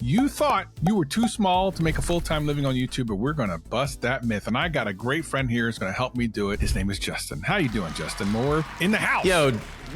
You thought you were too small to make a full-time living on YouTube, but we're going to bust that myth. And I got a great friend here who's going to help me do it. His name is Justin. How you doing, Justin? More in the house. Yo,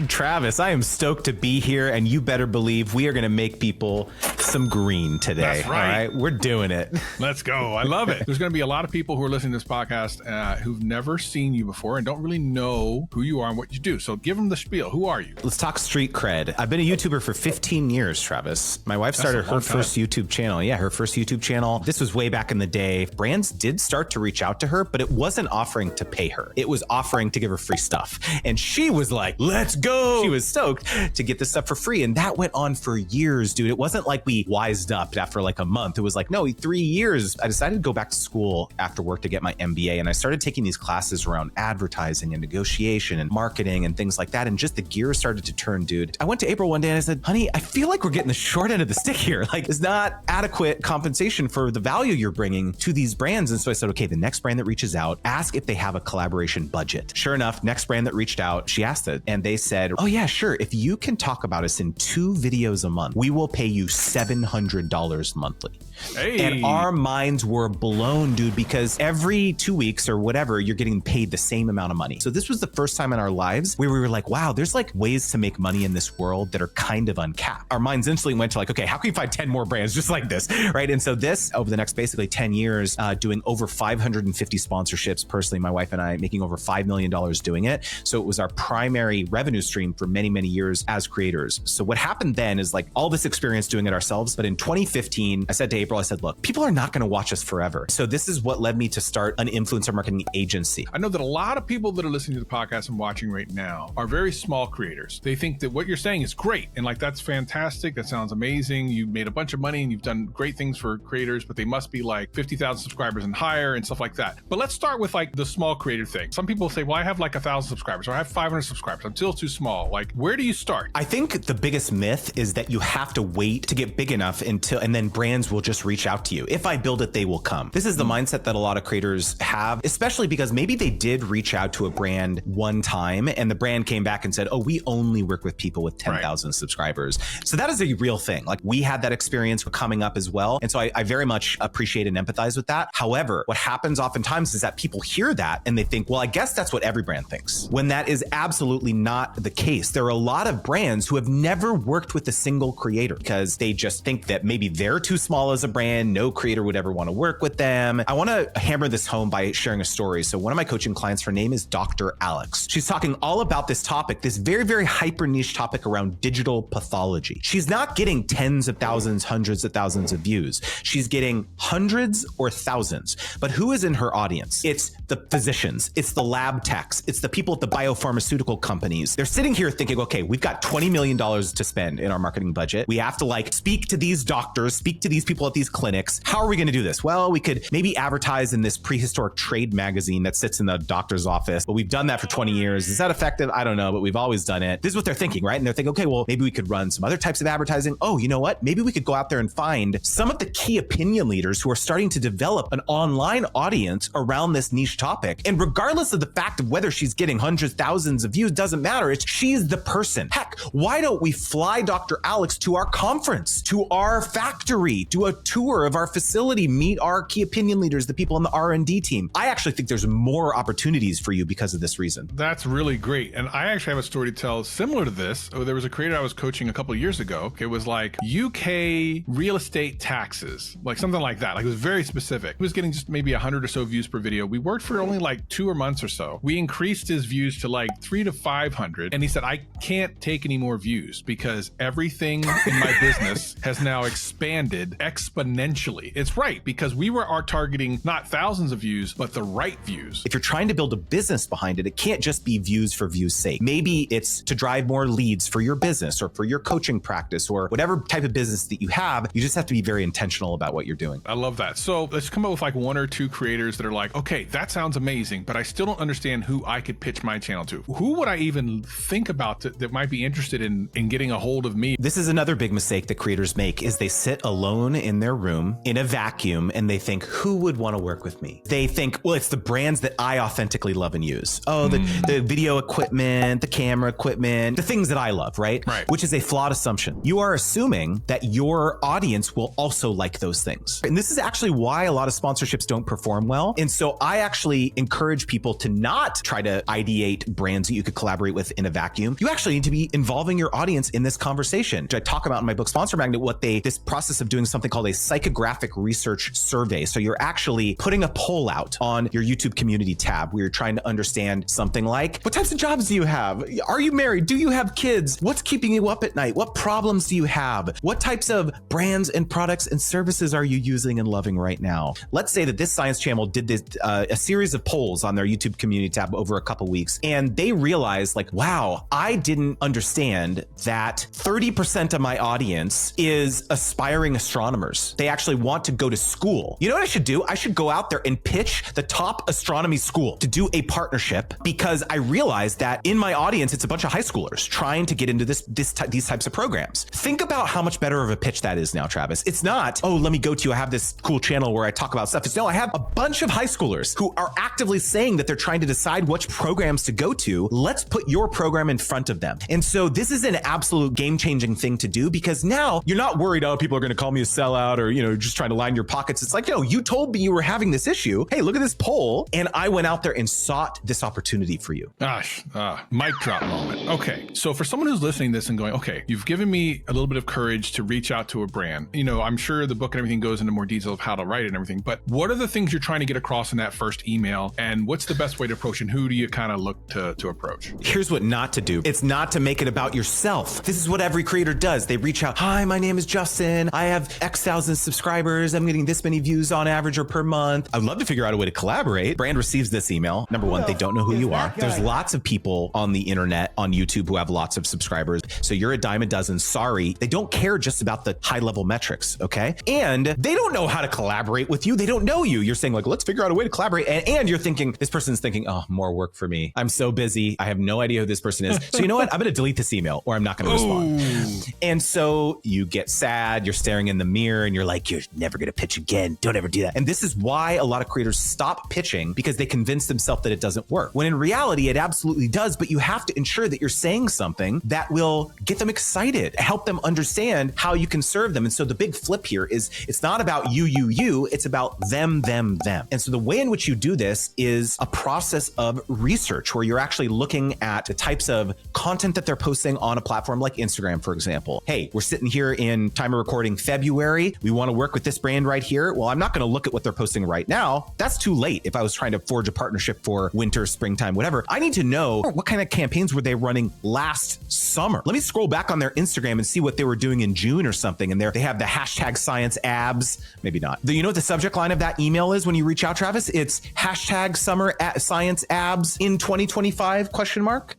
Travis, I am stoked to be here, and you better believe we are going to make people some green today. That's right. All right, we're doing it. Let's go. I love it. There's going to be a lot of people who are listening to this podcast who've never seen you before and don't really know who you are and what you do. So give them the spiel. Who are you? Let's talk street cred. I've been a YouTuber for 15 years, Travis. My wife started her first YouTube channel. Yeah, her first YouTube channel. This was way back in the day. Brands did start to reach out to her, but it wasn't offering to pay her. It was offering to give her free stuff. And she was like, let's go. She was stoked to get this stuff for free. And that went on for years, dude. It wasn't like we wised up after like a month. It was like, no, 3 years. I decided to go back to school after work to get my MBA. And I started taking these classes around advertising and negotiation and marketing and things like that. And just the gears started to turn, dude. I went to April one day and I said, honey, I feel like we're getting the short end of the stick here. Like, it's not adequate compensation for the value you're bringing to these brands. And so I said, okay, the next brand that reaches out, ask if they have a collaboration budget. Sure enough, next brand that reached out, she asked it and they said, oh yeah, sure. If you can talk about us in 2 videos a month, we will pay you $700 monthly. Hey. And our minds were blown, dude, because every 2 weeks or whatever, you're getting paid the same amount of money. So this was the first time in our lives where we were like, wow, there's like ways to make money in this world that are kind of uncapped. Our minds instantly went to like, okay, how can we find 10 more brands just like this, right? And so this, over the next basically 10 years, doing over 550 sponsorships, personally, my wife and I making over $5 million doing it. So it was our primary revenue stream for many, many years as creators. So what happened then is like all this experience doing it ourselves. But in 2015, I said to April, I said, look, people are not going to watch us forever. So this is what led me to start an influencer marketing agency. I know that a lot of people that are listening to the podcast and watching right now are very small creators. They think that what you're saying is great. And like, that's fantastic. That sounds amazing. You made a bunch of money and you've done great things for creators, but they must be like 50,000 subscribers and higher and stuff like that. But let's start with like the small creator thing. Some people say, well, I have like 1,000 subscribers or I have 500 subscribers. I'm still too small. Like, where do you start? I think the biggest myth is that you have to wait to get big enough and then brands will just reach out to you. If I build it, they will come. This is the mindset that a lot of creators have, especially because maybe they did reach out to a brand one time and the brand came back and said, oh, we only work with people with 10,000 subscribers. So that is a real thing. Like, we had that experience coming up as well. And so I very much appreciate and empathize with that. However, what happens oftentimes is that people hear that and they think, well, I guess that's what every brand thinks, when that is absolutely not the case. There are a lot of brands who have never worked with a single creator because they just think that maybe they're too small as a brand. No creator would ever want to work with them. I want to hammer this home by sharing a story. So one of my coaching clients, her name is Dr. Alex. She's talking all about this topic, this very, very hyper niche topic around digital pathology. She's not getting tens of thousands, hundreds of thousands of views. She's getting hundreds or thousands. But who is in her audience? It's the physicians. It's the lab techs. It's the people at the biopharmaceutical companies. They're sitting here thinking, okay, we've got $20 million to spend in our marketing budget. We have to like speak to these doctors, speak to these people at these clinics. How are we going to do this? Well, we could maybe advertise in this prehistoric trade magazine that sits in the doctor's office, but we've done that for 20 years. Is that effective? I don't know, but we've always done it. This is what they're thinking, right? And they're thinking, okay, well, maybe we could run some other types of advertising. Oh, you know what? Maybe we could go out there and find some of the key opinion leaders who are starting to develop an online audience around this niche topic. And regardless of the fact of whether she's getting hundreds, thousands of views, doesn't matter. She's the person. Heck, why don't we fly Dr. Alex to our conference, to our factory, do a tour of our facility, meet our key opinion leaders, the people on the R&D team. I actually think there's more opportunities for you because of this reason. That's really great. And I actually have a story to tell similar to this. Oh, there was a creator I was coaching a couple of years ago. It was like UK real estate taxes, like something like that. Like, it was very specific. He was getting just maybe 100 or so views per video. We worked for only like 2 months or so. We increased his views to like 300 to 500. And he said, I can't take any more views because everything in my business has now expanded exponentially. It's right, because we are targeting not thousands of views, but the right views. If you're trying to build a business behind it, it can't just be views for views' sake. Maybe it's to drive more leads for your business or for your coaching practice or whatever type of business that you have. You just have to be very intentional about what you're doing. I love that. So let's come up with like 1 or 2 creators that are like, okay, that sounds amazing, but I still don't understand who I could pitch my channel to. Who would I even think about that might be interested in getting a hold of me? This is another big mistake that creators make is they sit alone in their room in a vacuum and they think, who would want to work with me? They think, well, it's the brands that I authentically love and use. Oh, the video equipment, the camera equipment, the things that I love, right? Which is a flawed assumption. You are assuming that your audience will also like those things. And this is actually why a lot of sponsorships don't perform well. And so I actually encourage people to not try to ideate brands that you could collaborate with in a vacuum. You actually need to be involving your audience in this conversation. I talk about in my book, Sponsor Magnet, this process of doing something called a psychographic research survey. So you're actually putting a poll out on your YouTube community tab where you're trying to understand something like, what types of jobs do you have? Are you married? Do you have kids? What's keeping you up at night? What problems do you have? What types of brands and products and services are you using and loving right now? Let's say that this science channel did this a series of polls on their YouTube community tab over a couple weeks, and they realized like, wow, I didn't understand that 30% of my audience is aspiring astronomers. They actually want to go to school. You know what I should do? I should go out there and pitch the top astronomy school to do a partnership, because I realized that in my audience, it's a bunch of high schoolers trying to get into these types of programs. Think about how much better of a pitch that is now, Travis. It's not, oh, let me go to you. I have this cool channel where I talk about stuff. It's no, I have a bunch of high schoolers who are actively saying that they're trying to decide which programs to go to. Let's put your program in front of them. And so this is an absolute game-changing thing to do, because now you're not worried, oh, people are going to call me a sellout or, just trying to line your pockets. It's like, no, you told me you were having this issue. Hey, look at this poll. And I went out there and sought this opportunity for you. Gosh, mic drop moment. Okay. So for someone who's listening to this and going, okay, you've given me a little bit of courage to reach out to a brand. I'm sure the book and everything goes into more detail of how to write it and everything, but what are the things you're trying to get across in that first email? And what's the best way to approach, and who do you kind of look to approach? Here's what not to do. It's not to make it about yourself. This is what every creator does. They reach out. Hi, my name is Justin. I have X thousand subscribers. I'm getting this many views on average or per month. I'd love to figure out a way to collaborate. Brand receives this email. Number one, they don't know who you are. There's lots of people on the internet, on YouTube, who have lots of subscribers. So you're a dime a dozen. Sorry. They don't care just about the high level metrics. Okay. And they don't know how to collaborate with you. They don't know you. You're saying like, let's figure out a way to collaborate. And you're thinking, this person's thinking, oh, more work for me. I'm so busy. I have no idea who this person is. So you know what? I'm going to delete this email, or I'm not going to respond. And so you get sad. You're staring in the mirror and you're like, you're never going to pitch again. Don't ever do that. And this is why a lot of creators stop pitching, because they convince themselves that it doesn't work. When in reality, it absolutely does. But you have to ensure that you're saying something that will get them excited, help them understand how you can serve them. And so the big flip here is it's not about you, it's about them. And so the way in which you do this is a process of research where you're actually looking at the types of content that they're posting on a platform like Instagram, for example. Hey, we're sitting here in time of recording February. We want to work with this brand right here. Well, I'm not going to look at what they're posting right now. That's too late. If I was trying to forge a partnership for winter, springtime, whatever, I need to know what kind of campaigns were they running last summer. Let me scroll back on their Instagram and see what they were doing in June or something. And they have the hashtag science abs. Maybe not. You know what the subject line of that email is when you reach out, Travis? It's hashtag summer science abs in 2025 question mark.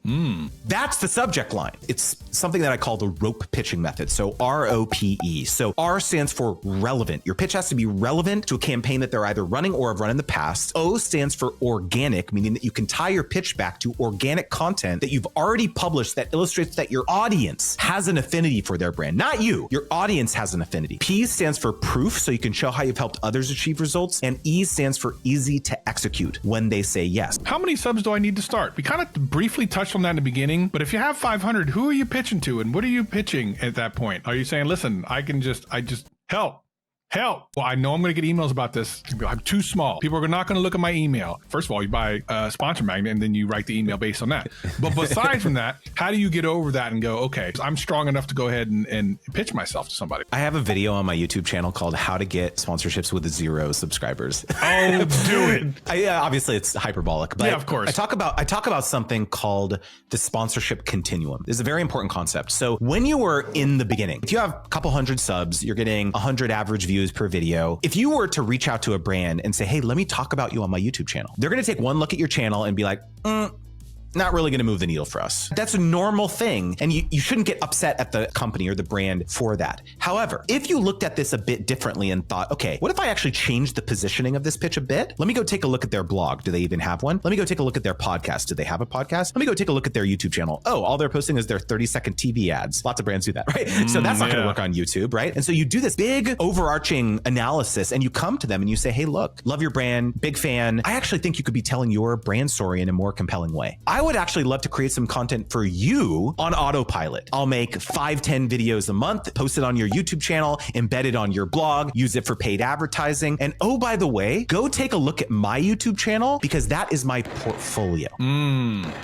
That's the subject line. It's something that I call the rope pitching method. So ROPE. So R stands for relevant. Your pitch has to be relevant to a campaign that they're either running or have run in the past. O stands for organic, meaning that you can tie your pitch back to organic content that you've already published that illustrates that your audience has an affinity for their brand. Not you. Your audience has an affinity. P stands for proof, so you can show how you've helped others achieve results. And E stands for easy to execute, when they say yes. How many subs do I need to start? We kind of briefly touched on that in the beginning, but if you have 500, who are you pitching to, and what are you pitching at that point? Are you saying, listen, I just help? Well, I know I'm going to get emails about this. I'm too small. People are not going to look at my email. First of all, you buy a sponsor magnet and then you write the email based on that. But besides from that, how do you get over that and go, okay, I'm strong enough to go ahead and pitch myself to somebody? I have a video on my YouTube channel called How to Get Sponsorships with 0 Subscribers. Oh, do it. Obviously, it's hyperbolic, but yeah, of course. I talk about something called the sponsorship continuum. This is a very important concept. So when you were in the beginning, if you have a couple hundred subs, you're getting 100 average views per video. If you were to reach out to a brand and say, hey, let me talk about you on my YouTube channel, they're going to take one look at your channel and be like, not really going to move the needle for us. That's a normal thing. And you shouldn't get upset at the company or the brand for that. However, if you looked at this a bit differently and thought, okay, what if I actually changed the positioning of this pitch a bit? Let me go take a look at their blog. Do they even have one? Let me go take a look at their podcast. Do they have a podcast? Let me go take a look at their YouTube channel. Oh, all they're posting is their 30-second TV ads. Lots of brands do that, right? So that's not going to work on YouTube, right? And so you do this big overarching analysis and you come to them and you say, hey, look, love your brand, big fan. I actually think you could be telling your brand story in a more compelling way. I would actually love to create some content for you on autopilot. I'll make 5-10 videos a month, post it on your YouTube channel, embed it on your blog, use it for paid advertising. And oh, by the way, go take a look at my YouTube channel because that is my portfolio.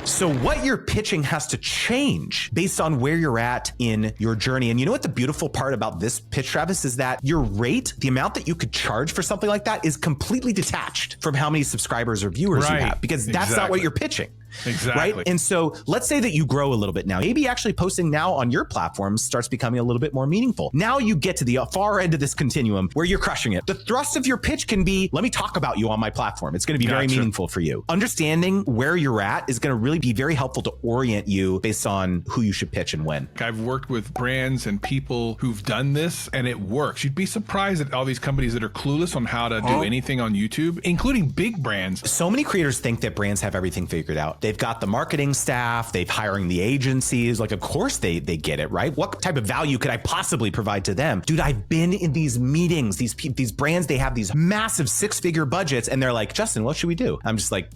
So what you're pitching has to change based on where you're at in your journey. And you know what the beautiful part about this pitch, Travis, is that your rate, the amount that you could charge for something like that is completely detached from how many subscribers or viewers you have, because that's not what you're pitching. Exactly. Right. And so let's say that you grow a little bit now. Maybe actually posting now on your platforms starts becoming a little bit more meaningful. Now you get to the far end of this continuum where you're crushing it. The thrust of your pitch can be, let me talk about you on my platform. It's going to be very meaningful for you. Understanding where you're at is going to really be very helpful to orient you based on who you should pitch and when. I've worked with brands and people who've done this and it works. You'd be surprised at all these companies that are clueless on how to do anything on YouTube, including big brands. So many creators think that brands have everything figured out. They've got the marketing staff, they've hiring the agencies. Like, of course they get it, right? What type of value could I possibly provide to them? Dude, I've been in these meetings, these brands, they have these massive 6-figure budgets and they're like, Justin, what should we do? I'm just like,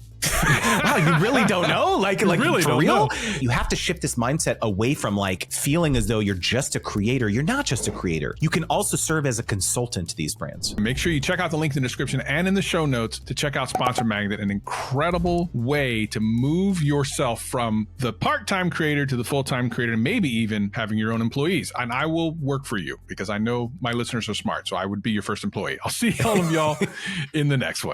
wow, you really don't know? Like really for real? You have to shift this mindset away from like feeling as though you're just a creator. You're not just a creator. You can also serve as a consultant to these brands. Make sure you check out the link in the description and in the show notes to check out Sponsor Magnet, an incredible way to move yourself from the part-time creator to the full-time creator, and maybe even having your own employees. And I will work for you because I know my listeners are smart, so I would be your first employee. I'll see all of y'all in the next one.